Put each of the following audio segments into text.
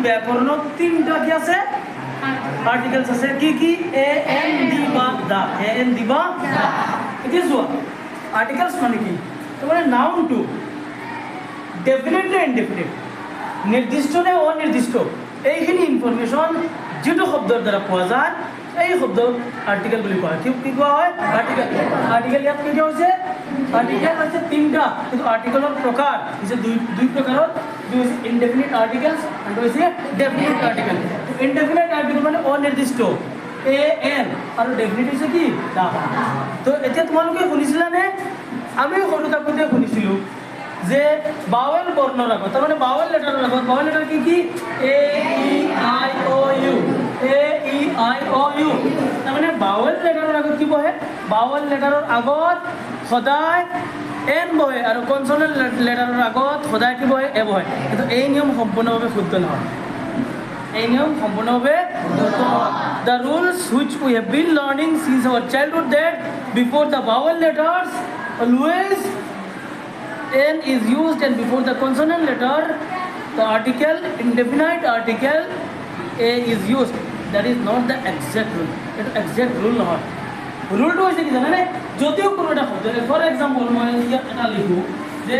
ব্যাকরণত তিনটা কি আছে আর্টিকেলস আছে কি কি এ এন দিবা দা এ এন দিবা দা এতিয়া যোৱা আর্টিকেলস মানে কি তো মানে নাউন টু ডেফিনেট নে ইনডেফিনেট নির্দিষ্ট নে অনির্দিষ্ট এইখিনি ইনফরমেশন যেটো শব্দৰ দ্বাৰা পোৱা যায় এই শব্দ আৰ্টিকেল বুলি কোৱা কি কি কোৱা হয় আৰ্টিকেল আৰ্টিকেল ইয়াত কি হৈছে আৰ্টিকেল আছে তিনটা কিন্তু আৰ্টিকেলৰ প্ৰকাৰ হৈছে দুই প্ৰকাৰৰ দুই হৈছে ইনডেফিনিট আৰ্টিকেলস আৰু হৈছে ডেফিনিট আৰ্টিকেল ইনডেফিনিট আৰ্টিকেল মানে অনিৰ্দিষ্ট এ এন আৰু ডেফিনিট হৈছে কি দা তো এতিয়া তোমালোকে শুনিছিলানে আমি সৰু থাকোঁতে শুনিছিলোঁ যে বাৱেল বৰ্ণৰ আগত তাৰ মানে বাৱেল লেটাৰৰ আগত বাৱেল লেটাৰ কি কি এ E I O U A E I O U তাৰ মানে বাৱেল লেটাৰৰ আগত কি বহে বাৱেল লেটাৰৰ আগত সদায় এন বহে আৰু কনসোনেন্ট লেটাৰৰ আগত সদায় কি বহে এ বহে কিন্তু এই নিয়ম সম্পূৰ্ণভাৱে শুদ্ধ নহয় এই নিয়ম সম্পূৰ্ণভাৱে শুদ্ধ the rules which we have been learning since our childhood that before the vowel letters always n is used and before the consonant letter the article indefinite article a is used that is not the exact rule it exact rule নহয় rule to hoise ki jana ne jodio kono eta shobd for example moi eta likhu je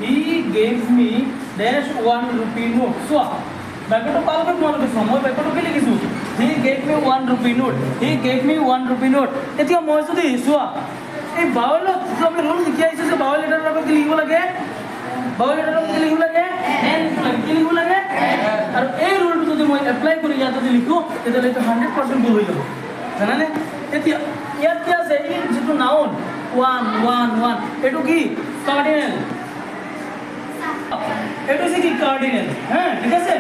he gave me dash 1 rupee note so ব্যাকরণ পালকে তোমালোকে সময় ব্যাকরণ কি লিখিছো he gave me 1 rupee note he gave me 1 rupee note এতিয়া মই যদি চোৱা এই বাউলত আমি ৰুল লিখি আইছে যে বাউল লেটাৰৰ লগত কি লিখিব লাগে বাউল লেটাৰৰ লগত কি লিখিব লাগে এন কি লিখিব লাগে আৰু এই ৰুলটো যদি মই এপ্লাই কৰি ইয়াত যদি লিখো তেতিয়াহ'লে এইটো 100% ভুল হৈ যাব জানানে এতিয়া ইয়াত কি আছে এই যেটো নাউন 1 1 1 এটো কি কার্ডিনাল এটা হচ্ছে কি কার্ডিনাল হ্যাঁ ঠিক আছে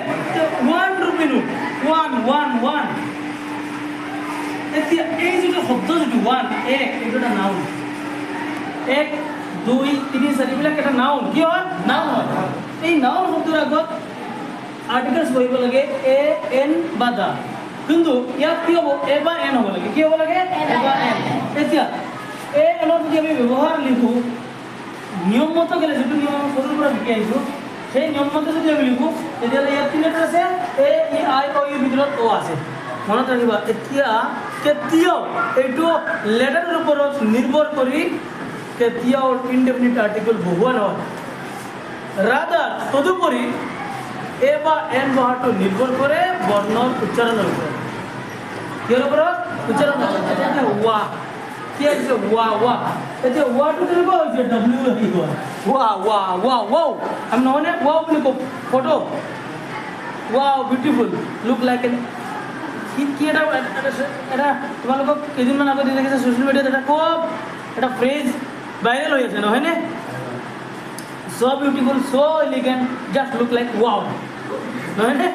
1 রুপি নোট 1 1 1 এতিয়া এই যে শব্দ যেটো 1 এক এটা নাউন 1 2 3 4 বিলাক এটা নাউন কি হয় নাউন হয় এই নাউন শব্দৰ আগত আর্টিকেলস বহিব লাগে এ এন বা দা কিন্তু ইয়াত কি হ'ব এ বা এন হ'ব লাগে কি হ'ব লাগে এ বা এন এতিয়া এ এনৰ যদি আমি ব্যৱহাৰ লিখো নিয়ম মতে গেলে যেটো নিয়ম সৰুৰ পৰা শিকি আহিছো সেই নিয়ম মতে যদি আমি লিখো তেতিয়াহ'লে ইয়াত কি লেটাৰ আছে এ ই আই অ ইউ ভিতৰত অ আছে মনত ৰাখিবা এতিয়া কেতিয়াও এইটো লেটাৰৰ ওপৰত নিৰ্ভৰ কৰি কেতিয়াও ইনডেফিনিট আৰ্টিকেল বহুৱা নহয় ৰাদাৰ তদুপৰি এ বা এন বহাটো নিৰ্ভৰ কৰে বৰ্ণৰ উচ্চাৰণৰ ওপৰত কিহৰ ওপৰত উচ্চাৰণৰ এতিয়া ৱা কি আছে ৱা ৱা এতিয়া ৱাটো কেনেকুৱা হৈছে ডব্লিউ আহি গ'ল ৱা ৱা ৱা ৱাও আমি নহ'লে ৱাও বুলি কওঁ photo wow beautiful look like N কি এটা তোমালোকক কেইদিনমান আগত দেখিছে ছ'চিয়েল মিডিয়াত এটা খুব এটা ফ্ৰেজ ভাইৰেল হৈ আছে নহয়নে so' beautiful so' elegant just look like wow নহয়নে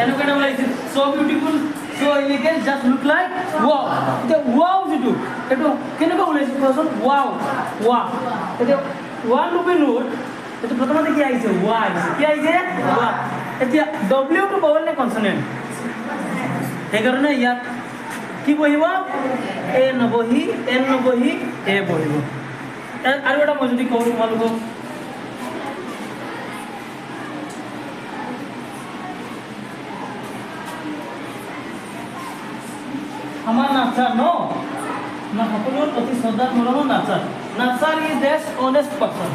এনেকুৱা এটা ওলাইছে so' beautiful so' elegant just look like wow এতিয়া ৱাও যিটো এইটো কেনেকুৱা ওলাইছে কোৱাচোন ৱাও ৱা এতিয়া 1 ৰুপি নোট এইটো প্ৰথমতে কি আহিছে ৱা আহিছে কি আহিছে ৱা এতিয়া ডব্লিউটো বাউল নে কনসোনেন্ট সেইকাৰণে ইয়াত কি বহিব এ নবহি এন নবহি এ বহিব আৰু এটা মই যদি কওঁ তোমালোকক আমাৰ নাচাৰ ন সকলোৰ অতি শ্ৰদ্ধাৰ মৰমৰ নাচাৰ ইজ ডেছ অনেষ্ট পাৰ্চন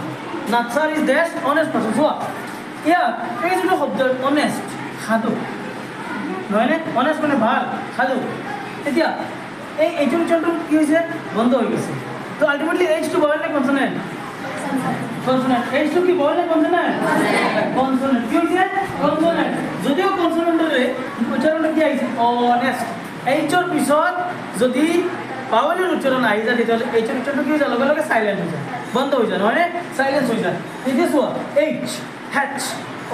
নাচাৰ ইজ ডেছ অনেষ্ট পাৰ্চন চোৱা ইয়াত এই যিটো শব্দ অনেষ্ট সাধু নহয়নে অনেষ্ট মানে ভাল সাধু এতিয়া এইটো উচ্চাৰণটো কি হৈছে বন্ধ হৈ গৈছে তো আল্টিমেটলি এইচটো বাউল নে কনসোনেন্ট কনসোনেন্ট এইচটো কি বাউল নে কনসোনেন্ট কনসোনেন্ট কি হৈছে কনসোনেন্ট যদিও কনসোনেন্টৰে উচ্চাৰণটো কি আহিছে অনেষ্ট এইচৰ পিছত যদি বাউলৰ উচ্চাৰণ আহি যায় তেতিয়াহ'লে এইচৰ উচ্চাৰণটো কি হৈ যায় লগে লগে চাইলেণ্ট হৈ যায় বন্ধ হৈ যায় নহয়নে চাইলেঞ্চ হৈ যায় এতিয়া চোৱা এইচ হেচ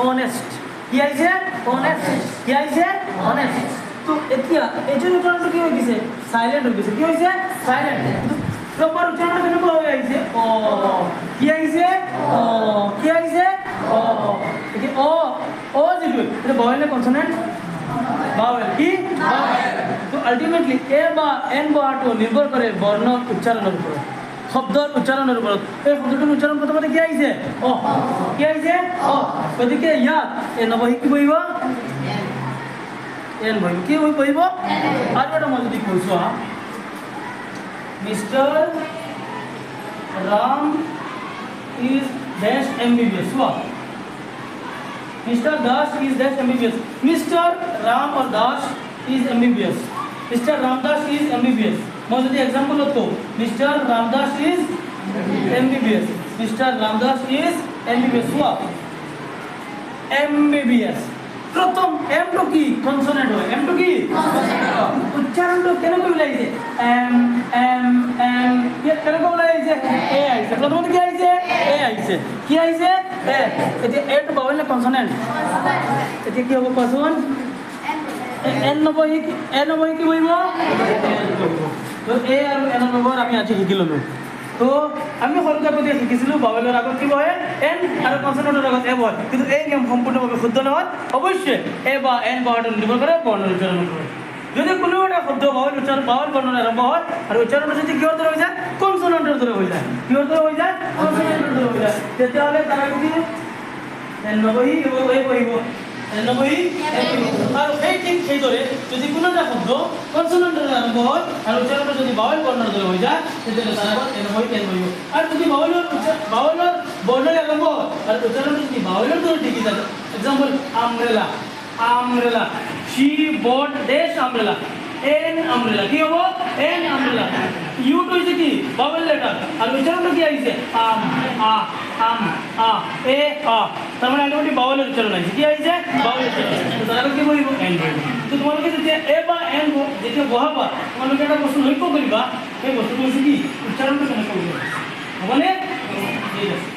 অনেষ্ট কি আহিছে অনেষ্ট কি আহিছে অনেষ্ট তো এতিয়া এইচৰ উচ্চাৰণটো কি হৈ গৈছে চাইলেণ্ট হৈ গৈছে কি হৈছে চাইলেণ্ট প্ৰপাৰ উচ্চাৰণটো কেনেকুৱা হৈ আহিছে অ কি আহিছে অ কি আহিছে অ এতিয়া অ যিটো এটা বাউল নে কনসোনেন্ট বাউল কি বাউল তো আল্টিমেটলি এ বা এন বহাটো নিৰ্ভৰ কৰে বৰ্ণৰ উচ্চাৰণৰ ওপৰত শব্দৰ উচ্চাৰণৰ ওপৰত এই শব্দটোৰ উচ্চাৰণ প্ৰথমতে কি আহিছে অ কি আহিছে অ গতিকে ইয়াত এই নবহি কি বহিব এন বহিব কি বহিব আৰু এটা মই যদি কৈছো হা mister Ram is dash MBBS what Mr. Dash is dash MBBS Mr. Ram or Dash is MBBS Mr. Ramdas is MBBS मैं যদি example low Mr. Ramdas is MBBS Mr. Ramdas is MBBS what MBBS प्रथम M तो की consonant हो M तो की उच्चारण तो केने को मिलाइছে M ये केने को मिलाइছে A आइছে प्रथम तो কি আইছে A आइছে কি আইছে A এটি A তো বাউল না কনসোনেন্ট এটি কি হবে কোন N নবহি কি বইব তো A আৰু N নম্বৰ আমি আজি শিকি ললো তো আমি সৰুতে পতি শিকিছিলো বাউলৰ আগত কি বহে N আৰু কনসোনেন্টৰ আগত A বহে কিন্তু এই নিয়ম সম্পূৰ্ণভাৱে শুদ্ধ নহয় অৱশ্যই A বা N বাউলটো নিৰ্ভৰ কৰে বৰ্ণ উচ্চাৰণ কৰে যদি কোনো এটা শব্দ বাউল উচ্চাৰণ বাউল বৰ্ণৰ আৰম্ভ হয় আৰু উচ্চাৰণটো যদি কিহৰ দৰে হৈ যায় কনসোনেন্টৰ দৰে হৈ যায় কিহৰ দৰে হৈ যায় কনসোনেন্টৰ দৰে হৈ যায় তেতিয়াহ'লে তাৰ কি N নবহি A বহিব N নবহি আৰু সেই দৰে যদি কোনো এটা শব্দ কনসোনেন্টৰ আৰম্ভ হয় আৰু উচ্চাৰণটো যদি বাউল বৰ্ণৰ দৰে হৈ যায় তেতিয়াহ'লে তাৰ আগত N বহিব আৰু যদি বাউলৰ বৰ্ণৰ আৰম্ভ হয় আৰু উচ্চাৰণটো যদি বাউলৰ দৰে ঠিকি যায় example umbrella she bought dash umbrella an umbrella কি হ'ব an umbrella u to is কি vowel letter আর উচ্চারণটা কি আইছে এ তার মানে আলরেডি vowel উচ্চারণ আছে কি আইছে vowel উচ্চারণ তো তাহলে কি বলবো n তো তোমালোকে যেতিয়া a বা n যেতিয়া বহাবা তোমালোকে এটা বস্তু লক্ষ্য কৰিবা এই বস্তুটো হৈছে কি উচ্চাৰণটো কেনেকৈ হ'ব হ'বনে ঠিক আছে